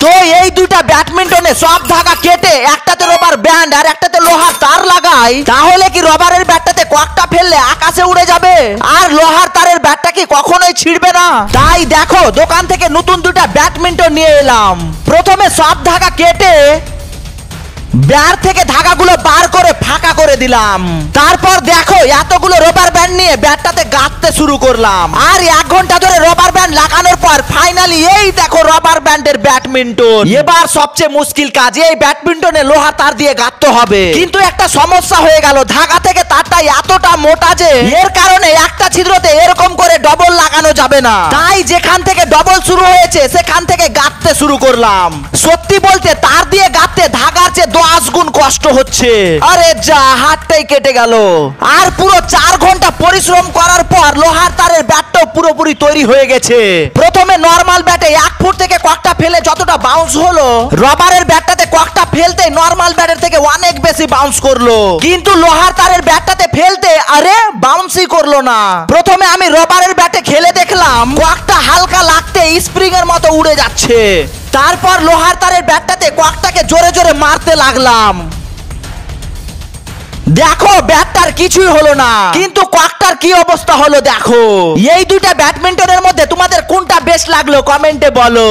তো এই দুইটা ব্যাডমিন্টনে সব ধাগা কেটে একটাতে রবার ব্যান্ড আর একটাতে লোহার তার লাগাই, তাহলে কি রবারের ব্যাটটাতে ককটা ফেললে আকাশে উড়ে যাবে আর লোহার তারের ব্যাটটা কি কখনোই ছিড়বে না। তাই দেখো দোকান থেকে নতুন দুইটা ব্যাডমিন্টন নিয়ে এলাম। প্রথমে সব ধাগা কেটে ব্যাট থেকে ধাগাগুলো বার করে ফাঁকা করে দিলাম। তারপর দেখো এতগুলো রবার ব্যান্ড নিয়ে ব্যাটটাতে গাঁথতে শুরু করলাম। আর 1 ঘন্টা ধরে রবার ব্যান্ড লাগানোর পর ফাইনালি এই দেখো রবার ব্যান্ডের ব্যাডমিন্টন। এবার সবচেয়ে মুশকিল কাজ, এই ব্যাডমিন্টনে লোহা তার দিয়ে গাঁথতে হবে। কিন্তু একটা সমস্যা হয়ে গেল, ধাগা থেকে তারটা এতটা মোটা যে এর কারণে একটা ছিদ্রতে এরকম করে ডবল লাগানো যাবে না। তাই যেখান থেকে ডবল শুরু হয়েছে সেখান থেকে গাঁথতে শুরু করলাম। সত্যি বলতে তার দিয়ে গাঁথতে ধাগার চেয়ে 10 গুণ কষ্ট হচ্ছে। আরে যা, হাতটাই কেটে গেল। আর পুরো 4 ঘন্টা পরিশ্রম করার পর লোহার তারের ব্যাটটাও পুরোপুরি তৈরি হয়ে গেছে। প্রথমে নরমাল ব্যাটে 1 ফুট থেকে ককটা ফেলে যতটা বাউন্স হলো, রবারের ব্যাটটাতে ককটা ফেলতে নরমাল ব্যাটের থেকে অনেক বেশি বাউন্স করলো। কিন্তু লোহার তারের ব্যাটটাতে ফেলতে আরে বাউন্সই করলো না। প্রথমে আমি রবারের ব্যাটে খেলে দেখলাম ককটা হালকা লাগতে স্প্রিং এর মতো উড়ে যাচ্ছে। তারপর লোহার তারের ব্যাটটাতে ককটাকে জোরে জোরে মারতে লাগলাম। দেখো ব্যাটটার কিছুই হলো না, কিন্তু ককটার কি অবস্থা হলো দেখো। এই দুইটা ব্যাডমিন্টনের মধ্যে তোমাদের কোনটা বেস্ট লাগলো কমেন্টে বলো।